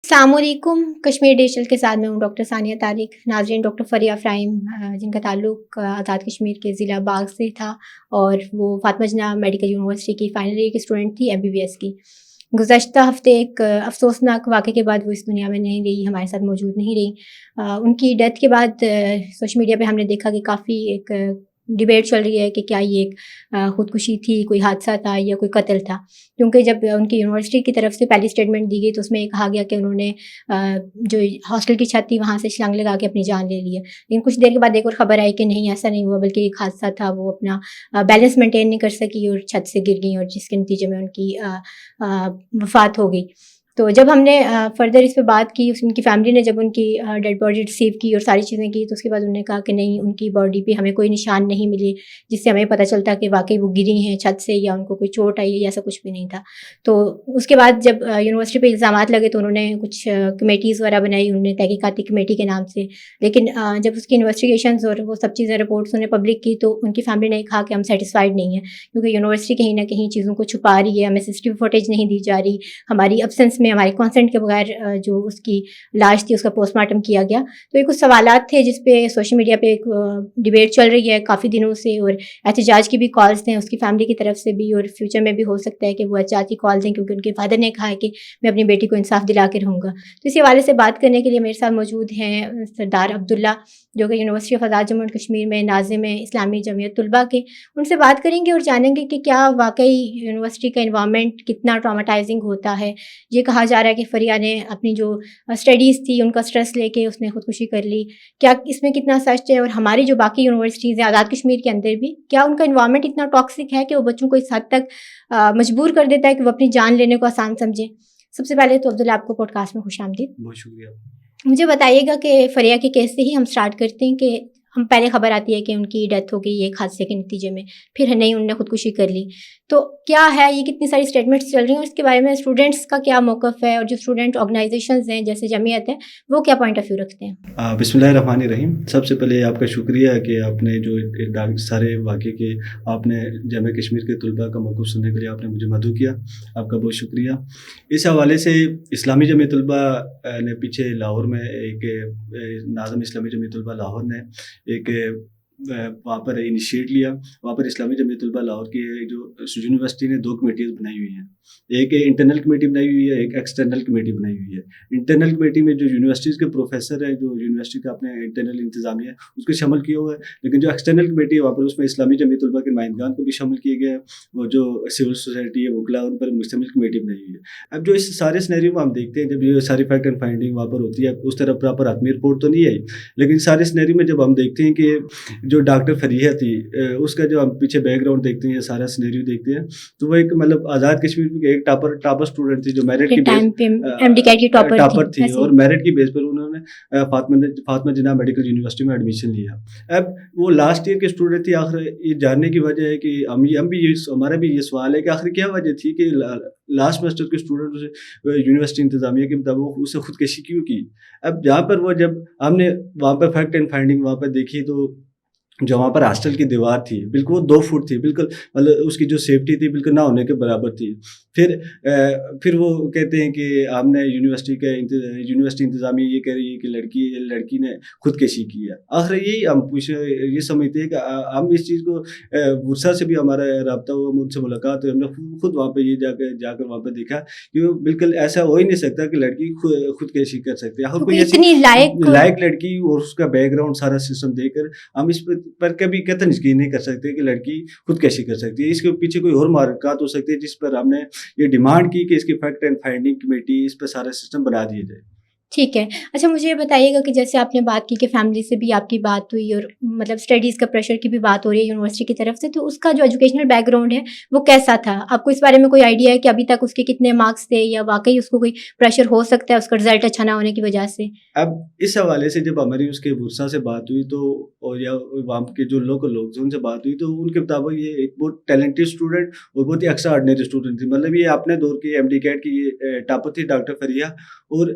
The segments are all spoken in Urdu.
السلام علیکم. کشمیر ڈیجیٹل کے ساتھ میں ہوں ڈاکٹر ثانیہ طارق. ناظرین، ڈاکٹر فریہ افراہیم جن کا تعلق آزاد کشمیر کے ضلع باغ سے تھا اور وہ فاطمہ جناح میڈیکل یونیورسٹی کی فائنل ایئر کی اسٹوڈنٹ تھی MBBS کی. گزشتہ ہفتے ایک افسوسناک واقعے کے بعد وہ اس دنیا میں نہیں رہی، ہمارے ساتھ موجود نہیں رہی. ان کی ڈیتھ کے بعد سوشل میڈیا پہ ہم نے دیکھا کہ کافی ایک ڈبیٹ چل رہی ہے کہ کیا یہ ایک خودکشی تھی، کوئی حادثہ تھا یا کوئی قتل تھا. کیونکہ جب ان کی یونیورسٹی کی طرف سے پہلی اسٹیٹمنٹ دی گئی تو اس میں یہ کہا گیا کہ انہوں نے جو ہاسٹل کی چھت تھی وہاں سے چھلانگ لگا کے اپنی جان لے لی ہے. لیکن کچھ دیر کے بعد ایک اور خبر آئی کہ نہیں، ایسا نہیں ہوا، بلکہ ایک حادثہ تھا، وہ اپنا بیلنس مینٹین نہیں کر سکی اور چھت سے گر گئیں اور جس کے نتیجے میں ان کی وفات ہو گئی. تو جب ہم نے فردر اس پہ بات کی، ان کی فیملی نے جب ان کی ڈیڈ باڈی ریسیو کی اور ساری چیزیں کی، تو اس کے بعد انہوں نے کہا کہ نہیں، ان کی باڈی پہ ہمیں کوئی نشان نہیں ملے جس سے ہمیں پتہ چلتا کہ واقعی وہ گری ہیں چھت سے یا ان کو کوئی چوٹ آئی ہے، ایسا کچھ بھی نہیں تھا. تو اس کے بعد جب یونیورسٹی پہ الزامات لگے تو انہوں نے کچھ کمیٹیز وغیرہ بنائی، انہوں نے تحقیقاتی کمیٹی کے نام سے. لیکن جب اس کی انویسٹیگیشنز اور وہ سب چیزیں رپورٹس انہوں نے پبلک کی تو ان کی فیملی نے کہا کہ ہم سیٹسفائڈ نہیں ہیں، کیونکہ یونیورسٹی کہیں نہ کہیں چیزوں کو چھپا رہی ہے، ہمیں CCTV فوٹیج نہیں دی جا رہی، ہماری ابسنس میں ہماری کانسنٹ کے بغیر جو اس کی لاش تھی اس کا پوسٹ مارٹم کیا گیا. تو یہ کچھ سوالات تھے جس پہ سوشل میڈیا پہ ایک ڈبیٹ چل رہی ہے کافی دنوں سے، اور احتجاج کی بھی کالز ہیں اس کی فیملی کی طرف سے بھی، اور فیوچر میں بھی ہو سکتا ہے کہ وہ احتجاج کی کال دیں، کیونکہ ان کے فادر نے کہا ہے کہ میں اپنی بیٹی کو انصاف دلا کے رہوں گا. تو اسی حوالے سے بات کرنے کے لیے میرے ساتھ موجود ہیں سردار عبداللہ، جو کہ university of Azad Jammu and Kashmir میں ناظم ہیں اسلامی جمعیت طلباء کے. ان سے بات کریں گے اور جانیں گے کہ کیا واقعی یونیورسٹی کا انوائرمنٹ کتنا ٹراماٹائزنگ ہوتا ہے. یہ کہا جا رہا ہے کہ فریہ نے اپنی جو اسٹڈیز تھی ان کا اسٹریس لے کے اس نے خودکشی کر لی. کیا اس میں کتنا سچ ہے؟ اور ہماری جو باقی یونیورسٹیز ہیں آزاد کشمیر کے اندر بھی، کیا ان کا انوائرمنٹ اتنا ٹاکسک ہے کہ وہ بچوں کو اس حد تک مجبور کر دیتا ہے کہ وہ اپنی جان لینے کو آسان سمجھیں؟ سب سے پہلے تو عبداللہ، آپ کو پوڈ کاسٹ میں خوش آمدید. بہت شکریہ. مجھے بتائیے گا کہ فریہ کے کیس سے ہی ہم سٹارٹ کرتے ہیں کہ ہم پہلے خبر آتی ہے کہ ان کی ڈیتھ ہو گئی ایک حادثے کے نتیجے میں، پھر نہیں انہوں نے خودکشی کر لی. تو کیا ہے یہ کتنی ساری اسٹیٹمنٹس چل رہی ہیں، اس کے بارے میں اسٹوڈنٹس کا کیا موقف ہے، اور جو اسٹوڈنٹ آرگنائزیشنز ہیں جیسے جمعیت ہے وہ کیا پوائنٹ آف ویو رکھتے ہیں؟ بسم اللہ الرحمن الرحیم. سب سے پہلے آپ کا شکریہ کہ آپ نے جو سارے واقعے کے آپ نے جامعہ کشمیر کے طلباء کا موقف سننے کے لیے آپ نے مجھے مدعو کیا، آپ کا بہت شکریہ. اس حوالے سے اسلامی جمعیت طلباء نے پیچھے لاہور میں ایک ناظم اسلامی جمعیت طلباء لاہور نے ایک وہاں پر انیشیٹ لیا. وہاں پر اسلامی جمعیت طلباء لاہور کی جو یونیورسٹی نے 2 کمیٹیز بنائی ہوئی ہیں، ایک انٹرنل کمیٹی بنائی ہوئی ہے، ایک ایکسٹرنل کمیٹی بنائی ہوئی ہے. انٹرنل کمیٹی میں جو یونیورسٹیز کے پروفیسر ہیں، جو یونیورسٹی کا اپنے انٹرنل انتظامیہ ہے اس کو شامل کیا ہوا ہے. لیکن جو ایکسٹرنل کمیٹی ہے وہاں پر اس میں اسلامی جمعیت طلباء کے نمائندگان کو بھی شامل کیا گیا ہے، اور جو سول سوسائٹی ہے وکلا ان پر مشتمل کمیٹی بنائی ہوئی ہے. اب جو اس سارے سینیریو میں ہم دیکھتے ہیں، جب یہ ساری فیکٹ اینڈ فائنڈنگ وہاں پر ہوتی ہے، اس طرح پراپر حتمی رپورٹ تو نہیں آئی، لیکن سارے سینیریو میں جب ہم دیکھتے ہیں کہ جو ڈاکٹر فریہ تھی اس کا جو ہم پیچھے بیک گراؤنڈ دیکھتے ہیں، سارا سینیریو دیکھتے ہیں، تو وہ ایک مطلب آزاد کشمیر کی ایک ٹاپر اسٹوڈنٹ تھی جو میرٹ کی ٹاپر تھی، اور میرٹ کی بیس پر انہوں نے فاطمہ جناح میڈیکل یونیورسٹی میں ایڈمیشن لیا. اب وہ لاسٹ ایئر کے اسٹوڈنٹ تھی. آخر یہ جاننے کی وجہ ہے کہ ہمارا بھی یہ سوال ہے کہ آخر کیا وجہ تھی کہ لاسٹ سیمسٹر کے اسٹوڈنٹ یونیورسٹی انتظامیہ کے مطابق اسے خودکشی کیوں کی. اب جہاں پر وہ جب ہم نے وہاں پہ فیکٹ اینڈ فائنڈنگ وہاں پہ دیکھی، تو جو وہاں پر ہاسٹل کی دیوار تھی بالکل وہ 2 فٹ تھی، بالکل مطلب اس کی جو سیفٹی تھی بالکل نہ ہونے کے برابر تھی. پھر وہ کہتے ہیں کہ ہم نے یونیورسٹی انتظامیہ یہ کہہ رہی ہے کہ لڑکی نے خودکشی کی ہے. آخر یہی ہم یہ سمجھتے ہیں کہ ہم اس چیز کو ورثہ سے بھی ہمارا رابطہ ہوا، ان سے ملاقات ہوئی، ہم نے خود وہاں پہ یہ جا کر وہاں پہ دیکھا کہ بالکل ایسا ہو ہی نہیں سکتا کہ لڑکی خودکشی کر سکتی ہے. آخر کوئی ایسی لائق لڑکی اور اس کا بیک گراؤنڈ سارا سسٹم دیکھ کر ہم اس پر کبھی قطعاً یقین نہیں کر سکتے کہ لڑکی خودکشی کر سکتی ہے. اس کے پیچھے کوئی اور محرکات ہو سکتی ہے جس پر ہم نے یہ ڈیمانڈ کی کہ اس کی فیکٹ اینڈ فائنڈنگ کمیٹی اس پہ سارا سسٹم بنا دیا جائے. ٹھیک ہے. اچھا، مجھے یہ بتائیے گا کہ جیسے آپ نے بات کی کہ فیملی سے بھی آپ کی بات ہوئی اور مطلب اسٹڈیز کا پریشر کی بھی بات ہو رہی ہے یونیورسٹی کی طرف سے، تو اس کا جو ایجوکیشنل بیک گراؤنڈ ہے وہ کیسا تھا؟ آپ کو اس بارے میں کوئی آئیڈیا ہے کہ ابھی تک اس کے کتنے مارکس تھے، یا واقعی اس کو کوئی پریشر ہو سکتا ہے اس کا رزلٹ اچھا نہ ہونے کی وجہ سے؟ اب اس حوالے سے جب ہماری اس کے ورثہ سے بات ہوئی تو، اور یا وہاں کے جو لوکل لوگ ان سے بات ہوئی، تو ان کے مطابق یہ ایک بہت ٹیلنٹڈ اسٹوڈنٹ اور بہت ہی ایکسٹرا آرڈنری اسٹوڈنٹ تھی. مطلب یہ اپنے دور کی MD کیٹ کی یہ ٹاپر تھی ڈاکٹر فریہ. اور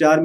4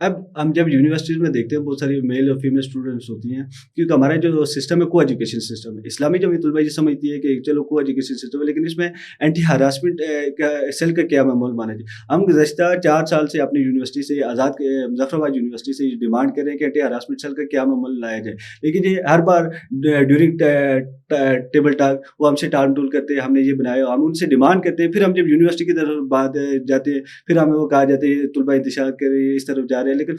اب ہم جب یونیورسٹیز میں دیکھتے ہیں بہت ساری میل اور فیمیل اسٹوڈنٹس ہوتی ہیں، کیونکہ ہمارا جو سسٹم ہے کو ایجوکیشن سسٹم ہے. اسلامی جمعیت طلبہ یہ سمجھتی ہے کہ چلو کو ایجوکیشن سسٹم ہے، لیکن اس میں اینٹی ہراسمنٹ سیل کا کیا معمول مانا جائے. ہم گزشتہ 4 سال سے اپنی یونیورسٹی سے مظفر آباد یونیورسٹی سے ڈیمانڈ کر رہے ہیں کہ اینٹی ہراسمنٹ سیل کا کیا معمول لایا جائے، لیکن یہ ہر بار ڈیورنگ ٹیبل ٹاک وہ ہم سے ٹال ٹول کرتے ہیں. ہم نے یہ بنایا، ہم ان سے ڈیمانڈ کرتے ہیں، پھر ہم جب یونیورسٹی کی طرف بات جاتے ہیں پھر ہمیں وہ کہا جاتا ہے طلبہ انتشار کر رہے ہیں، اس طرف جا رہے ہیں. لیکن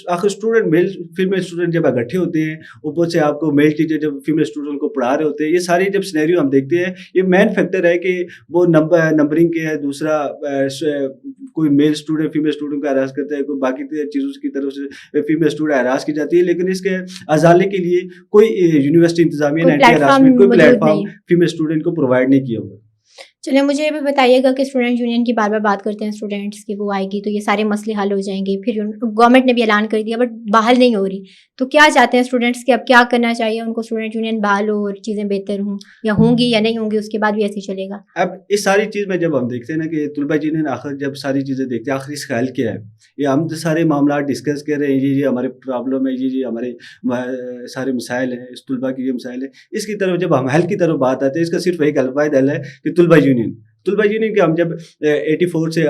آخر اسٹوڈنٹ میل فیمیل اسٹوڈنٹ جب اکٹھے ہوتے ہیں، اوپر سے آپ کو میل ٹیچر جب فیمیل اسٹوڈنٹ کو پڑھا رہے ہوتے ہیں، یہ ساری جب سینیریو ہم دیکھتے ہیں، یہ مین فیکٹر ہے کہ وہ نمبرنگ کے ہے. دوسرا کوئی میل اسٹوڈنٹ فیمیل اسٹوڈنٹ کو ہراس کرتا ہے، کوئی باقی چیزوں کی طرف سے فیمیل اسٹوڈنٹ ہراس کی جاتی ہے. لیکن اس کے ازالے کے لیے کوئی یونیورسٹی انتظامیہ نے اینٹی ہراسمنٹ کوئی پلیٹ فارم فیمیل اسٹوڈنٹ کو پرووائڈ نہیں کیا ہوگا. چلیں مجھے یہ بھی بتائیے گا کہ اسٹوڈنٹ یونین کی بار بار بات کرتے ہیں اسٹوڈنٹس کی، وہ آئے گی تو یہ سارے مسئلے حل ہو جائیں گے، پھر گورنمنٹ نے بھی اعلان کر دیا بٹ بحال نہیں ہو رہی، تو کیا چاہتے ہیں اسٹوڈنٹس کہ اب کیا کرنا چاہیے ان کو؟ اسٹوڈنٹ یونین بحال ہو اور چیزیں بہتر ہوں، یا ہوں گی یا نہیں ہوں گی، اس کے بعد بھی ایسے ہی چلے گا؟ اب اس ساری چیز میں جب ہم دیکھتے ہیں نا کہ طلبہ یونین آخر جب ساری چیزیں دیکھتے ہیں، آخر اس کا حل کیا ہے؟ یہ ہم تو سارے معاملات ڈسکس کر رہے ہیں، یہ ہمارے پرابلم ہے، یہ ہمارے سارے مسائل ہیں، اس طلبہ کی یہ مسائل ہیں. اس کی طرف جب ہم حل کی طرف بات آتے ہیں، اس کا صرف ایک واحد حل ہے کہ طلبہ یونین کے ہم جب 84 سے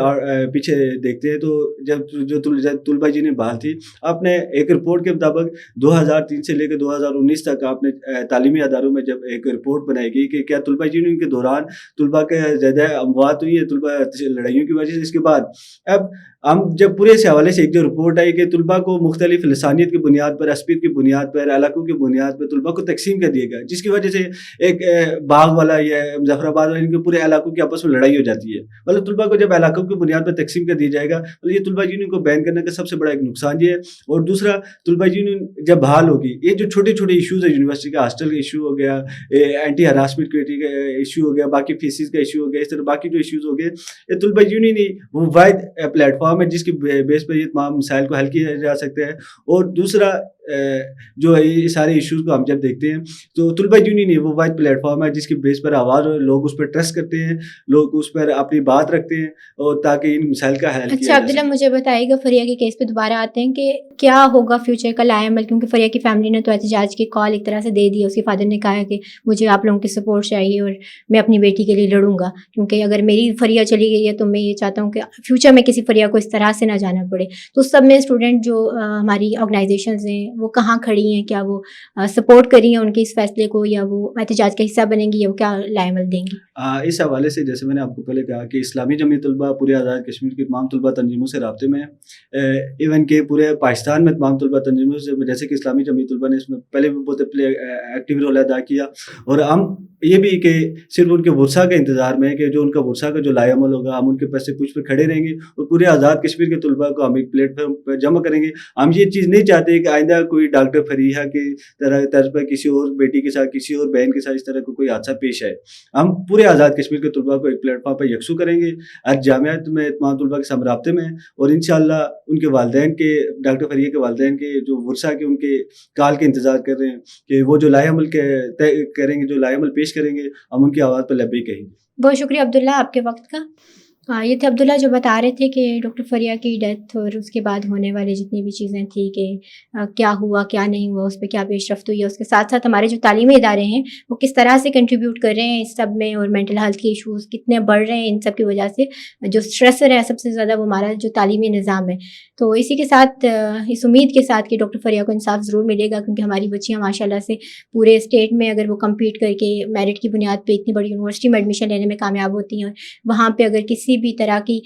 پیچھے دیکھتے ہیں تو جب جو طلبہ یونین بحال تھی، آپ نے ایک رپورٹ کے مطابق 2003 سے لے کے 2019 تک آپ نے تعلیمی اداروں میں جب ایک رپورٹ بنائی گئی کہ کیا طلبہ یونین کے دوران طلبہ کے زیادہ اموات ہوئی ہے طلبہ لڑائیوں کی وجہ سے. اس کے بعد اب ہم جب پورے اس حوالے سے ایک جو رپورٹ آئی کہ طلبہ کو مختلف لسانیت کی بنیاد پر، عصبیت کی بنیاد پر، علاقوں کی بنیاد پر طلبہ کو تقسیم کر دیا گیا، جس کی وجہ سے ایک باغ والا یا مظفر آباد والا ان کے پورے علاقوں کی آپس میں لڑائی ہو جاتی ہے. مطلب طلبہ کو جب علاقوں کی بنیاد پر تقسیم کر دیا جائے گا، مطلب یہ طلبہ یونین کو بین کرنے کا سب سے بڑا ایک نقصان یہ ہے. اور دوسرا، طلبہ یونین جب بحال ہوگی، یہ جو چھوٹے چھوٹے ایشوز ہیں یونیورسٹی کا، ہاسٹل کا ایشو ہو گیا، اینٹی ہراسمنٹ کا ایشو ہو گیا، باقی فیسز کا ایشو ہو گیا، اس طرح باقی جو ایشوز ہو گئے، یہ طلبہ یونین ہی وہ واحد پلیٹ فارم ہے جس کی بیس پر یہ تمام مسائل کو حل کیا جا سکتا ہے. اور دوسرا جو یہ سارے ایشوز کو ہم جب دیکھتے ہیں تو طلبہ یونین ہی وہ واحد پلیٹ فارم ہے جس کی بیس پر آواز لوگ اس پر ٹرسٹ کرتے ہیں، لوگ اس پر اپنی بات رکھتے ہیں، اور تاکہ ان مسائل کا حل کیا اچھا عبداللہ مجھے بتائیے گا، فریہ کے کیس پہ دوبارہ آتے ہیں کہ کیا ہوگا فیوچر کا لائے عمل، کیونکہ فریہ کی فیملی نے تو احتجاج کی کال ایک طرح سے دے دی. اس کے فادر نے کہا ہے کہ مجھے آپ لوگوں کی سپورٹ چاہیے اور میں اپنی بیٹی کے لیے لڑوں گا، کیونکہ اگر میری فریہ چلی گئی ہے تو میں یہ چاہتا ہوں کہ فیوچر میں کسی فریہ کو اس طرح سے نہ جانا پڑے. تو اس سب میں اسٹوڈنٹ جو ہماری آرگنائزیشنز ہیں وہ کہاں کھڑی ہیں؟ کیا وہ سپورٹ کر رہی ہیں ان کے اس فیصلے کو، یا وہ احتجاج کا حصہ بنیں گی، یا وہ کیا لائے عمل دیں گی؟ اس حوالے سے جیسے میں نے آپ کو پہلے کہا کہ اسلامی جمعیت طلبہ پورے آزاد کشمیر کی تمام طلبہ تنظیموں سے رابطے میں ہے، ایون کہ پورے پاکستان میں تمام طلبہ تنظیموں سے، جیسے کہ اسلامی جمعیت طلبہ نے اس میں پہلے بھی بہت ایکٹیو رول ادا کیا. اور ہم یہ بھی کہ صرف ان کے ورثہ کے انتظار میں ہے کہ جو ان کا ورثہ کا جو لائے عمل ہوگا، ہم ان کے پیسے پوچھ پہ کھڑے رہیں گے اور پورے آزاد کشمیر کے طلبہ کو ہم ایک پلیٹ فارم پہ جمع کریں گے. ہم یہ چیز نہیں چاہتے کہ آئندہ کوئی ڈاکٹر فریحہ کی طرز پر کسی اور بیٹی کے ساتھ، کسی اور بہن کے ساتھ اس طرح کو کوئی حادثہ پیش آئے. ہم پورے آزاد کشمیر کے طلبہ کو ایک پلیٹ فارم پہ یکسو کریں گے. ہر جامعات میں تمام طلبہ کے ساتھ رابطے میں ہیں، اور انشاءاللہ ان کے والدین کے، ڈاکٹر فریحہ کے والدین کے جو ورثہ کے ان کے کال کے انتظار کر رہے ہیں کہ وہ جو لائے عمل کریں گے، جو لائے عمل پیش کریں گے، ہم ان کی آواز پہ لبیک کہیں گے. بہت شکریہ عبداللہ آپ کے وقت کا. یہ تھے عبداللہ جو بتا رہے تھے کہ ڈاکٹر فریہ کی ڈیتھ اور اس کے بعد ہونے والے جتنی بھی چیزیں تھیں کہ کیا ہوا کیا نہیں ہوا، اس پہ کیا پیش رفت ہوئی ہے، اس کے ساتھ ساتھ ہمارے جو تعلیمی ادارے ہیں وہ کس طرح سے کنٹریبیوٹ کر رہے ہیں اس سب میں، اور مینٹل ہیلتھ کے ایشوز کتنے بڑھ رہے ہیں ان سب کی وجہ سے. جو اسٹریسر ہے سب سے زیادہ وہ ہمارا جو تعلیمی نظام ہے. تو اسی کے ساتھ اس امید کے ساتھ کہ ڈاکٹر فریہ کو انصاف ضرور ملے گا، کیونکہ ہماری بچیاں ماشاء اللہ سے پورے اسٹیٹ میں اگر وہ کمپیٹ کر کے میرٹ کی بنیاد پہ اتنی بڑی یونیورسٹی میں ایڈمیشن لینے میں کامیاب ہوتی ہیں، اور وہاں پہ اگر کسی بھی طرح کی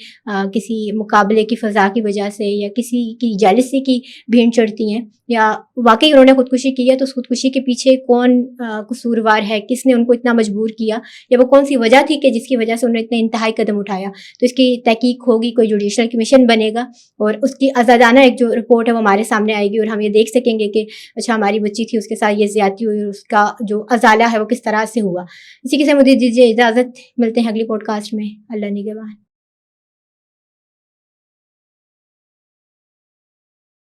کسی مقابلے کی فضا کی وجہ سے یا کسی کی جیلسی کی بھینٹ چڑھتی ہیں، یا واقعی انہوں نے خودکشی کی ہے، تو اس خودکشی کے پیچھے کون قصوروار ہے، کس نے ان کو اتنا مجبور کیا، یا وہ کون سی وجہ تھی کہ جس کی وجہ سے انہوں نے اتنا انتہائی قدم اٹھایا. تو اس کی تحقیق ہوگی، کوئی جوڈیشل کمیشن بنے گا، اور اس کی آزادانہ ایک جو رپورٹ ہے وہ ہمارے سامنے آئے گی، اور ہم یہ دیکھ سکیں گے کہ اچھا ہماری بچی تھی، اس کے ساتھ یہ زیادتی ہوئی، اور اس کا جو ازالہ ہے وہ کس طرح سے ہوا. اسی کے ساتھ مجھے دیجیے اجازت، ملتے ہیں اگلی پوڈ کاسٹ میں. اللہ نگہبان.